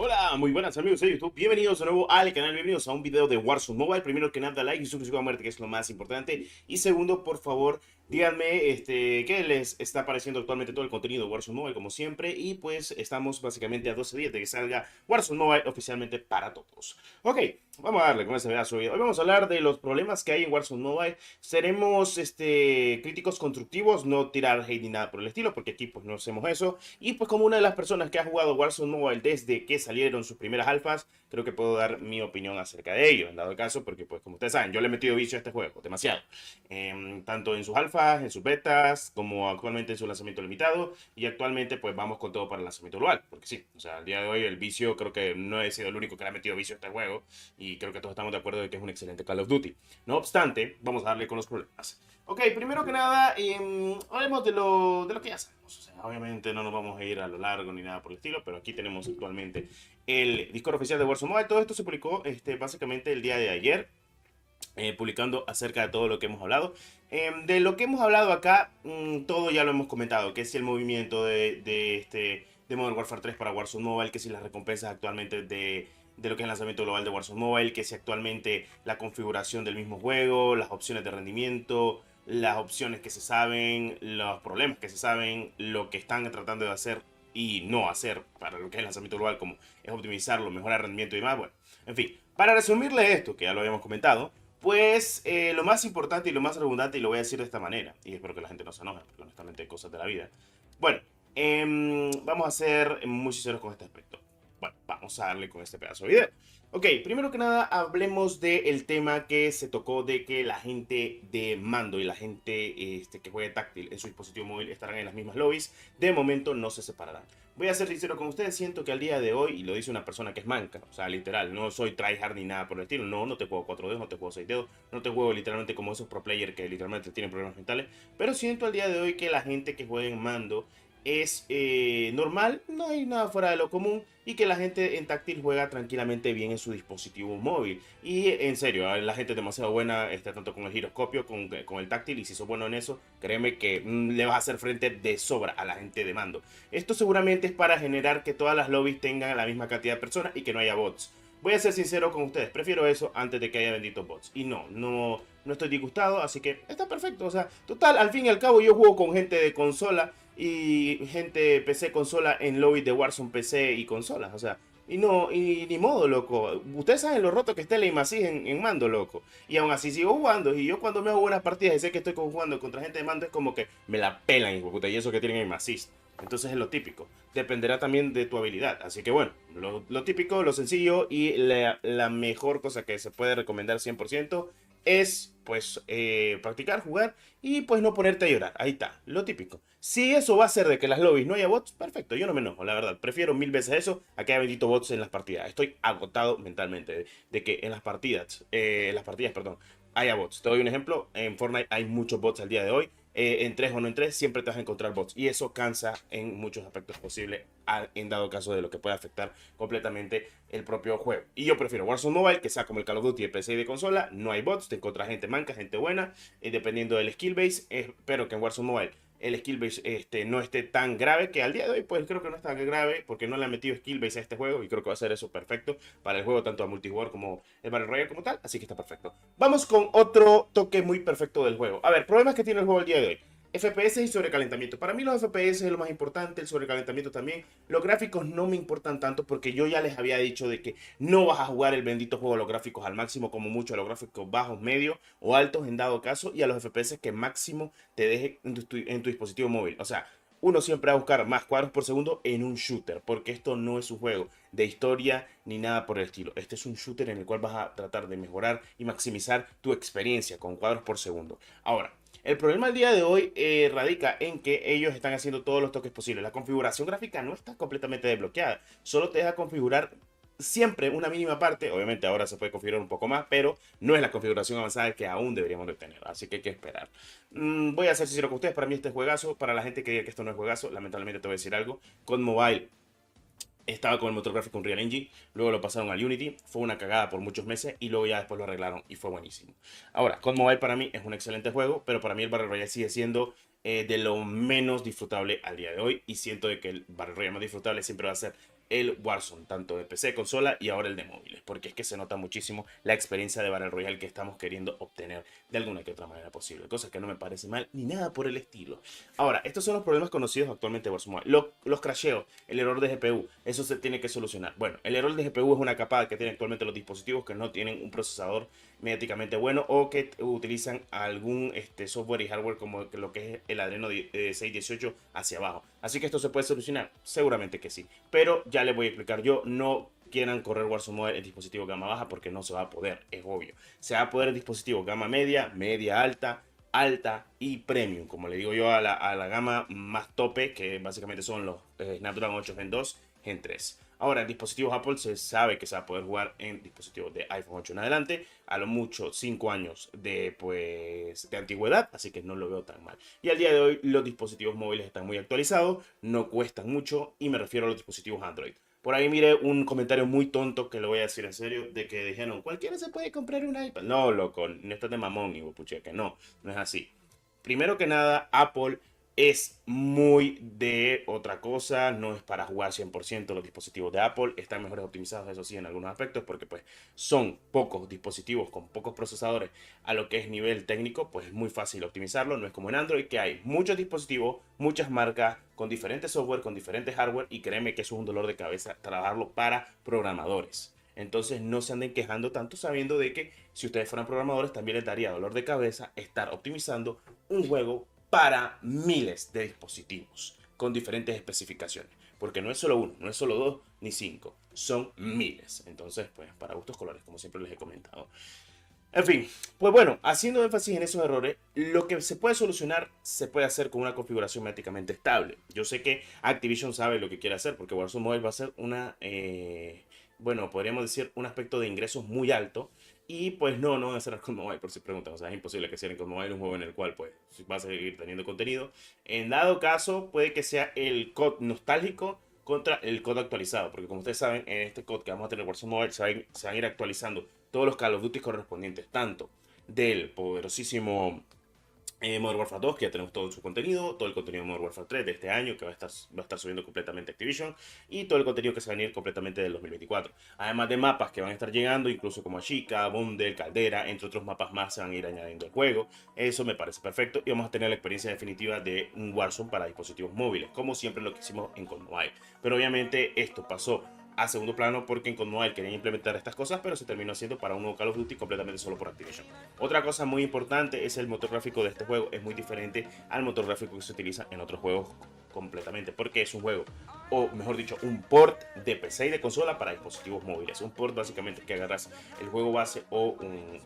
Hola, muy buenas amigos de YouTube, bienvenidos de nuevo al canal, bienvenidos a un video de Warzone Mobile. Primero que nada, like y suscripción a muerte, que es lo más importante. Y segundo, por favor, díganme qué les está pareciendo actualmente todo el contenido de Warzone Mobile, como siempre. Y pues estamos básicamente a 12 días de que salga Warzone Mobile oficialmente para todos. Ok, vamos a darle con este pedazo de video. Hoy vamos a hablar de los problemas que hay en Warzone Mobile. Seremos críticos constructivos, no tirar hate ni nada por el estilo, porque aquí pues no hacemos eso. Y pues como una de las personas que ha jugado Warzone Mobile desde que salieron sus primeras alfas, creo que puedo dar mi opinión acerca de ello, en dado caso, porque pues como ustedes saben, yo le he metido vicio a este juego, demasiado. Tanto en sus alfas, en sus betas, como actualmente en su lanzamiento limitado, y actualmente pues vamos con todo para el lanzamiento global, porque sí, o sea, al día de hoy el vicio creo que no he sido el único que le ha metido vicio a este juego, y creo que todos estamos de acuerdo de que es un excelente Call of Duty. No obstante, vamos a darle con los problemas. Ok, primero que nada, hablemos de lo que ya sabemos. O sea, obviamente no nos vamos a ir a lo largo ni nada por el estilo, pero aquí tenemos actualmente el Discord oficial de Warzone Mobile. Todo esto se publicó básicamente el día de ayer, publicando acerca de todo lo que hemos hablado. De lo que hemos hablado acá, todo ya lo hemos comentado, que si el movimiento de Modern Warfare 3 para Warzone Mobile, que si las recompensas actualmente de lo que es el lanzamiento global de Warzone Mobile, que si actualmente la configuración del mismo juego, las opciones de rendimiento, las opciones que se saben, los problemas que se saben, lo que están tratando de hacer y no hacer para lo que es el lanzamiento global, como es optimizarlo, mejorar el rendimiento y más. Bueno, en fin, para resumirle esto, que ya lo habíamos comentado, pues lo más importante y lo más redundante, y lo voy a decir de esta manera, y espero que la gente no se enoje, porque honestamente hay cosas de la vida. Bueno, vamos a ser muy sinceros con este aspecto. Bueno, vamos a darle con este pedazo de video. Ok, primero que nada hablemos del tema que se tocó de que la gente de mando y la gente que juegue táctil en su dispositivo móvil estarán en las mismas lobbies. De momento no se separarán. Voy a ser sincero con ustedes, siento que al día de hoy, y lo dice una persona que es manca, o sea, literal, no soy tryhard ni nada por el estilo, no te juego 4 dedos, no te juego 6 dedos, no te juego literalmente como esos pro players que literalmente tienen problemas mentales, pero siento al día de hoy que la gente que juega en mando es normal, no hay nada fuera de lo común y que la gente en táctil juega tranquilamente bien en su dispositivo móvil. Y en serio, la gente es demasiado buena, tanto con el giroscopio, con el táctil, y si sos bueno en eso, créeme que le vas a hacer frente de sobra a la gente de mando. Esto seguramente es para generar que todas las lobbies tengan la misma cantidad de personas y que no haya bots. Voy a ser sincero con ustedes, prefiero eso antes de que haya benditos bots. Y no estoy disgustado, así que está perfecto. O sea, total, al fin y al cabo yo juego con gente de consola y gente PC consola en lobby de Warzone PC y consolas, o sea, y ni modo, loco. Ustedes saben lo roto que está el aim assist en mando, loco. Y aún así sigo jugando. Y yo cuando me hago buenas partidas y sé que estoy jugando contra gente de mando, es como que me la pelan, hijo de puta. Y eso que tienen aim assist. Entonces es lo típico. Dependerá también de tu habilidad. Así que bueno, lo típico, lo sencillo y la mejor cosa que se puede recomendar 100% es pues practicar, jugar y pues no ponerte a llorar. Ahí está, lo típico. Si eso va a hacer de que las lobbies no haya bots, perfecto, yo no me enojo, la verdad. Prefiero mil veces eso a que haya bendito bots en las partidas. Estoy agotado mentalmente de que en las partidas, perdón, haya bots. Te doy un ejemplo, en Fortnite hay muchos bots al día de hoy. Entres o no entres, siempre te vas a encontrar bots. Y eso cansa en muchos aspectos posibles, en dado caso de lo que puede afectar completamente el propio juego. Y yo prefiero Warzone Mobile, que sea como el Call of Duty de PC y de consola. No hay bots, te encuentras gente manca, gente buena, dependiendo del skill base. Espero que en Warzone Mobile el skill base no esté tan grave, que al día de hoy pues creo que no está grave, porque no le han metido skill base a este juego, y creo que va a ser eso perfecto para el juego, tanto a multijugador como el Battle Royale como tal, así que está perfecto. Vamos con otro toque muy perfecto del juego. A ver, problemas que tiene el juego el día de hoy. FPS y sobrecalentamiento. Para mí los FPS es lo más importante, el sobrecalentamiento también. Los gráficos no me importan tanto porque yo ya les había dicho de que no vas a jugar el bendito juego a los gráficos al máximo, como mucho a los gráficos bajos, medios o altos en dado caso, y a los FPS que máximo te deje en tu dispositivo móvil. O sea, uno siempre va a buscar más cuadros por segundo en un shooter, porque esto no es un juego de historia ni nada por el estilo. Este es un shooter en el cual vas a tratar de mejorar y maximizar tu experiencia con cuadros por segundo. Ahora, el problema al día de hoy radica en que ellos están haciendo todos los toques posibles. La configuración gráfica no está completamente desbloqueada. Solo te deja configurar siempre una mínima parte. Obviamente ahora se puede configurar un poco más, pero no es la configuración avanzada que aún deberíamos de tener. Así que hay que esperar. Voy a ser sincero con ustedes. Para mí este es juegazo. Para la gente que diga que esto no es juegazo, lamentablemente te voy a decir algo. Con Mobile estaba con el motor gráfico Unreal Engine, luego lo pasaron al Unity, fue una cagada por muchos meses y luego ya después lo arreglaron y fue buenísimo. Ahora, COD Mobile para mí es un excelente juego, pero para mí el Battle Royale sigue siendo de lo menos disfrutable al día de hoy, y siento de que el Battle Royale más disfrutable siempre va a ser el Warzone, tanto de PC, consola y ahora el de móviles, porque es que se nota muchísimo la experiencia de Battle Royale que estamos queriendo obtener de alguna que otra manera posible, cosa que no me parece mal ni nada por el estilo. Ahora, estos son los problemas conocidos actualmente de Warzone Mobile. Los crasheos, el error de GPU, eso se tiene que solucionar. Bueno, el error de GPU es una capa que tienen actualmente los dispositivos que no tienen un procesador mediáticamente bueno o que utilizan algún software y hardware como lo que es el Adreno 618 hacia abajo. Así que esto se puede solucionar, seguramente que sí, pero ya les voy a explicar yo. No quieran correr Warzone Mobile en dispositivos gama baja porque no se va a poder, es obvio. Se va a poder en dispositivos gama media, media alta, alta y premium, como le digo yo a la gama más tope, que básicamente son los Snapdragon 8 Gen 2, Gen 3. Ahora, en dispositivos Apple se sabe que se va a poder jugar en dispositivos de iPhone 8 en adelante, a lo mucho 5 años de antigüedad, así que no lo veo tan mal. Y al día de hoy los dispositivos móviles están muy actualizados, no cuestan mucho, y me refiero a los dispositivos Android. Por ahí mire un comentario muy tonto que lo voy a decir en serio, de que dijeron, cualquiera se puede comprar un iPad. No, loco, no estás de mamón, y puche, que no es así. Primero que nada, Apple es muy de otra cosa, no es para jugar 100% los dispositivos de Apple, están mejores optimizados, eso sí, en algunos aspectos, porque pues son pocos dispositivos con pocos procesadores a lo que es nivel técnico, pues es muy fácil optimizarlo, no es como en Android, que hay muchos dispositivos, muchas marcas, con diferentes software, con diferentes hardware, y créeme que eso es un dolor de cabeza trabajarlo para programadores. Entonces no se anden quejando tanto sabiendo de que si ustedes fueran programadores también les daría dolor de cabeza estar optimizando un juego para miles de dispositivos con diferentes especificaciones. Porque no es solo uno, no es solo dos ni cinco, son miles. Entonces, pues para gustos colores, como siempre les he comentado. En fin, pues bueno, haciendo énfasis en esos errores, lo que se puede solucionar se puede hacer con una configuración prácticamente estable. Yo sé que Activision sabe lo que quiere hacer porque Warzone Mobile va a ser bueno, podríamos decir un aspecto de ingresos muy alto. Y pues no van a cerrar con mobile, por si preguntan. O sea, es imposible que cierren con mobile un juego en el cual pues va a seguir teniendo contenido. En dado caso, puede que sea el COD nostálgico contra el COD actualizado. Porque como ustedes saben, en este COD que vamos a tener Warzone Mobile se van a ir actualizando todos los Call of Duty correspondientes. Tanto del poderosísimo Modern Warfare 2, que ya tenemos todo su contenido, todo el contenido de Modern Warfare 3 de este año, que va a estar subiendo completamente Activision, y todo el contenido que se va a venir completamente del 2024. Además de mapas que van a estar llegando, incluso como Chica, Bundle, Caldera, entre otros mapas más se van a ir añadiendo al juego. Eso me parece perfecto, y vamos a tener la experiencia definitiva de un Warzone para dispositivos móviles, como siempre lo que hicimos en COD Mobile. Pero obviamente esto pasó a segundo plano porque en COD Mobile querían implementar estas cosas, pero se terminó haciendo para un nuevo Call of Duty completamente solo por Activision. Otra cosa muy importante es el motor gráfico de este juego. Es muy diferente al motor gráfico que se utiliza en otros juegos completamente, porque es un juego, o mejor dicho, un port de PC y de consola para dispositivos móviles. Un port básicamente que agarras el juego base o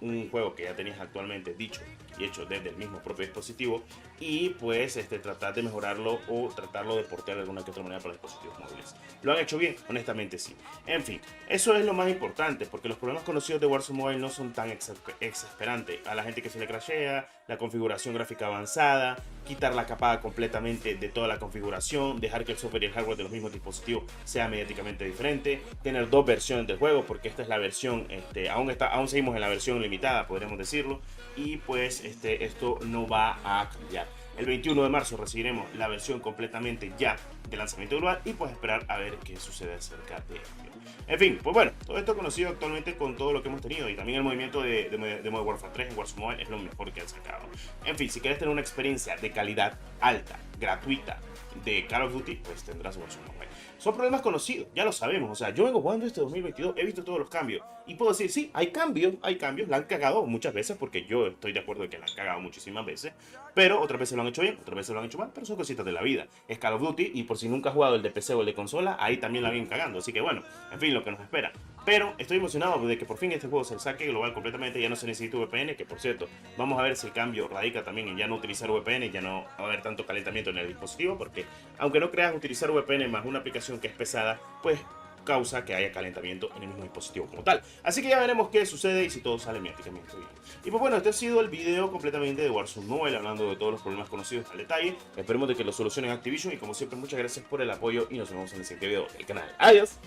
un juego que ya tenías actualmente dicho y hecho desde el mismo propio dispositivo, y pues tratar de mejorarlo o tratarlo de portear de alguna que otra manera para dispositivos móviles. ¿Lo han hecho bien? Honestamente sí. En fin, eso es lo más importante, porque los problemas conocidos de Warzone Mobile no son tan exasperantes. A la gente que se le crashea, la configuración gráfica avanzada, quitar la capa completamente de toda la configuración, dejar que el software y el hardware de los mismos dispositivos sea mediáticamente diferente, tener dos versiones del juego, porque esta es la versión, aún seguimos en la versión limitada, podríamos decirlo, y pues esto no va a cambiar. El 21 de marzo recibiremos la versión completamente ya de lanzamiento global, y pues esperar a ver qué sucede acerca de ello. En fin, pues bueno, todo esto conocido actualmente con todo lo que hemos tenido, y también el movimiento de Modern Warfare 3 en Warzone Mobile es lo mejor que han sacado. En fin, si quieres tener una experiencia de calidad alta, gratuita, de Call of Duty, pues tendrás Warzone Mobile. Son problemas conocidos, ya lo sabemos. O sea, yo vengo jugando este 2022, he visto todos los cambios, y puedo decir, sí, hay cambios, la han cagado muchas veces, porque yo estoy de acuerdo de que la han cagado muchísimas veces, pero otras veces lo han hecho bien, otras veces lo han hecho mal, pero son cositas de la vida. Es Call of Duty, y por si nunca has jugado el de PC o el de consola, ahí también la vienen cagando, así que bueno, en fin, lo que nos espera. Pero estoy emocionado de que por fin este juego se saque global completamente, ya no se necesita VPN, que por cierto, vamos a ver si el cambio radica también en ya no utilizar VPN, ya no va a haber tanto calentamiento en el dispositivo, porque aunque no creas, utilizar VPN más una aplicación que es pesada, pues causa que haya calentamiento en el mismo dispositivo como tal. Así que ya veremos qué sucede y si todo sale mediáticamente bien. Y pues bueno, este ha sido el video completamente de Warzone Mobile, hablando de todos los problemas conocidos al detalle. Esperemos de que lo solucionen Activision, y como siempre, muchas gracias por el apoyo y nos vemos en el siguiente video del canal. Adiós.